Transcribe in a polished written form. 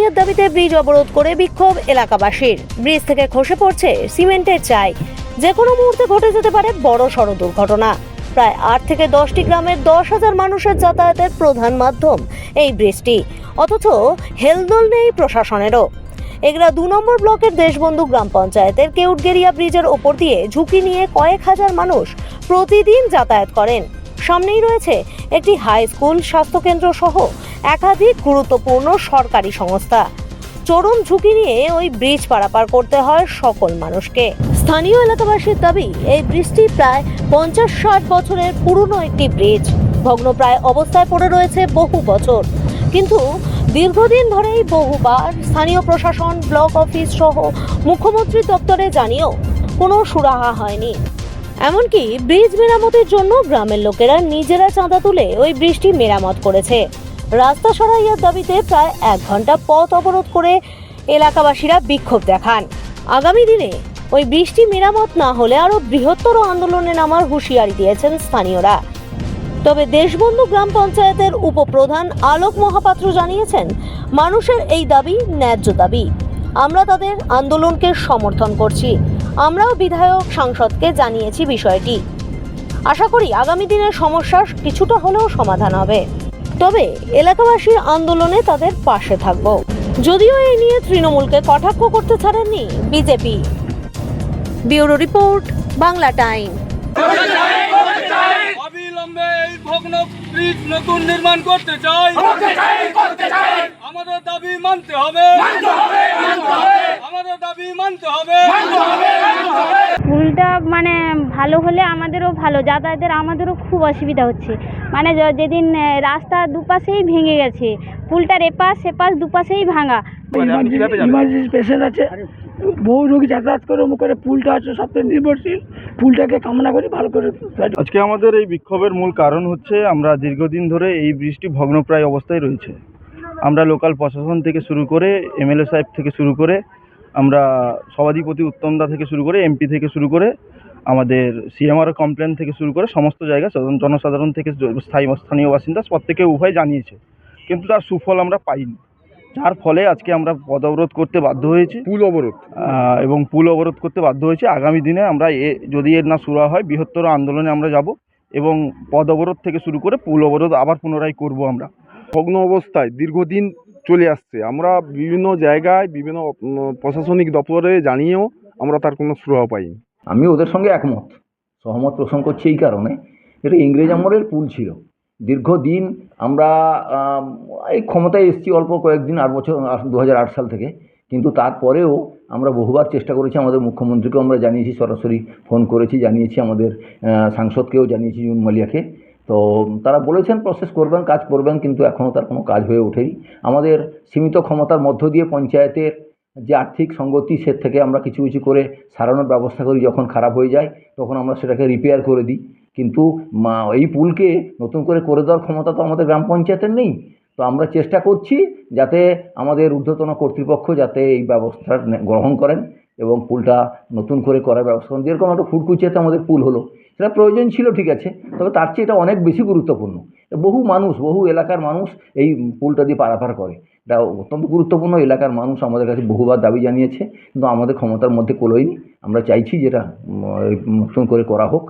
সারাইয়ের দাবিতে ব্রিজ অবরোধ করে বিক্ষোভ এলাকাবাসীর। ব্রিজ থেকে খসে পড়ছে সিমেন্টের চাই। যে কোনো মুহূর্তে ঘটে যেতে পারে বড় সড় দুর্ঘটনা। প্রায় 8 থেকে 10টি গ্রামের 10,000 মানুষের যাতায়াতের প্রধান মাধ্যম এই ব্রিজটি, অথচ হেলদোল নেই প্রশাসনেরও। এগরা 2 নম্বর ব্লকের দেশবন্ধু গ্রাম পঞ্চায়েতের কেউটগেরিয়া ব্রিজের ওপর দিয়ে ঝুঁকি নিয়ে কয়েক হাজার মানুষ প্রতিদিন যাতায়াত করেন। সামনেই রয়েছে একটি হাই স্কুল, স্বাস্থ্যকেন্দ্র সহ একাধিক গুরুত্বপূর্ণ সরকারি সংস্থা। চরম ঝুঁকি নিয়ে ওই ব্রিজ পারাপার করতে হয় সকল মানুষকে। স্থানীয় এলাকাবাসীর দাবি, এই ব্রিজটি প্রায় 50-60 বছরের পুরনো একটি ব্রিজ, ভগ্নপ্রায় অবস্থায় পড়ে রয়েছে বহু বছর। কিন্তু দীর্ঘদিন ধরেই বহুবার স্থানীয় প্রশাসন, ব্লক অফিস সহ মুখ্যমন্ত্রী দপ্তরে জানিয়েও কোনো সুরাহা হয়নি। এমনকি ব্রিজ মেরামতের জন্য গ্রামের লোকেরা নিজেরা চাঁদা তুলে ওই ব্রিজটি মেরামত করেছে। রাস্তা সারাইয়ের দাবিতে প্রায় 1 ঘন্টা পথ অবরোধ করে এলাকাবাসীরা বিক্ষোভ দেখান। আগামী দিনে ওই ব্রিজটি মেরামত না হলে আরো বৃহত্তর আন্দোলনে নামার হুঁশিয়ারি দিয়েছেন স্থানীয়রা। তবে দেশবন্ধু গ্রাম পঞ্চায়েতের উপপ্রধান আলোক মহাপাত্র জানিয়েছেন, মানুষের এই দাবি ন্যায্য দাবি। আমরা তাদের আন্দোলনকে সমর্থন করছি। আমরাও বিধায়ক, সাংসদকে জানিয়েছি বিষয়টি। আশা করি আগামী দিনের সমস্যার কিছুটা হলেও সমাধান হবে। তবে এলাকাবাসীর আন্দোলনে তাদের পাশে থাকব। যদিও এই নিয়ে তৃণমূলকে কটাক্ষ করতে ছাড়েননি BJP. Bureau report, Bangla time. অবিলম্বে এই ভগ্ন ব্রিজ নতুন নির্মাণ করতে চাই। আমাদের দাবি মানতে হবে। আমাদের দাবি মানতে হবে। পুলটা মানে ভালো হলে আমাদেরও ভালো, যাতায়াতের আমাদেরও খুব অসুবিধা হচ্ছে। মানে যেদিন রাস্তা দুপাশেই ভেঙে গেছে, পুলটার এপাশ সেপাশ দুপাশেই ভাঙা। ইমার্জেন্সি পেশেন্ট আছে, বহু রোগী যাতায়াত করে পুলটা আছে সবচেয়ে নির্ভরশীল। পুলটাকে কামনা করি ভালো করে। আজকে আমাদের এই বিক্ষোভের মূল কারণ হচ্ছে, আমরা দীর্ঘদিন ধরে এই ব্রিজটি ভগ্নপ্রায় অবস্থায় রয়েছে। আমরা লোকাল প্রশাসন থেকে শুরু করে, এমএলএ সাহেব থেকে শুরু করে, আমরা সভাধিপতি উত্তমদা থেকে শুরু করে, এমপি থেকে শুরু করে, আমাদের সিএমআর কমপ্লেন থেকে শুরু করে সমস্ত জায়গায় জনসাধারণ থেকে স্থানীয় বাসিন্দা প্রত্যেকে উভয় জানিয়েছে, কিন্তু তার সুফল আমরা পাইনি। যার ফলে আজকে আমরা পথ অবরোধ করতে বাধ্য হয়েছি, পুল অবরোধ করতে বাধ্য হয়েছি। আগামী দিনে আমরা যদি এর না শুরু হয়, বৃহত্তর আন্দোলনে আমরা যাব এবং পথ অবরোধ থেকে শুরু করে পুল অবরোধ আবার পুনরায় করব। আমরা ভগ্ন অবস্থায় দীর্ঘদিন চলে আসছে। আমরা বিভিন্ন জায়গায় বিভিন্ন প্রশাসনিক দপ্তরে জানিয়েও আমরা তার কোনো সুরাহা পাইনি। আমি ওদের সঙ্গে সহমত পোষণ করছি এই কারণে, এটা ইংরেজ আমলের পুল ছিল। দীর্ঘদিন আমরা এই ক্ষমতায় এসেছি অল্প কয়েকদিন, 8 বছর, 2008 সাল থেকে। কিন্তু তারপরেও আমরা বহুবার চেষ্টা করেছি, আমাদের মুখ্যমন্ত্রীকেও আমরা জানিয়েছি, সরাসরি ফোন করেছি, জানিয়েছি, আমাদের সাংসদকেও জানিয়েছি, জুন মালিয়াকে। তো তারা বলেছেন প্রসেস করবেন, কাজ করবেন, কিন্তু এখনও তার কোনো কাজ হয়ে ওঠেনি। আমাদের সীমিত ক্ষমতার মধ্য দিয়ে পঞ্চায়েতের যে আর্থিক সঙ্গতি, সে থেকে আমরা কিছু কিছু করে সারানোর ব্যবস্থা করি। যখন খারাপ হয়ে যায় তখন আমরা সেটাকে রিপেয়ার করে দিই। কিন্তু এই পুলকে নতুন করে দেওয়ার ক্ষমতা তো আমাদের গ্রাম পঞ্চায়েতের নেই। তো আমরা চেষ্টা করছি যাতে আমাদের ঊর্ধ্বতন কর্তৃপক্ষ যাতে এই ব্যবস্থা গ্রহণ করেন এবং পুলটা নতুন করে করার ব্যবস্থা করেন। যেরকম একটা ফুটকুচিয়াতে আমাদের পুল হলো, সেটা প্রয়োজন ছিল, ঠিক আছে, তবে তার চেয়ে এটা অনেক বেশি গুরুত্বপূর্ণ। বহু এলাকার মানুষ এই পুলটা দিয়ে পারাপার করে। এটা অত্যন্ত গুরুত্বপূর্ণ। এলাকার মানুষ আমাদের কাছে বহুবার দাবি জানিয়েছে, কিন্তু আমাদের ক্ষমতার মধ্যে কোলোয়নি। আমরা চাইছি যেটা নতুন করে করা হোক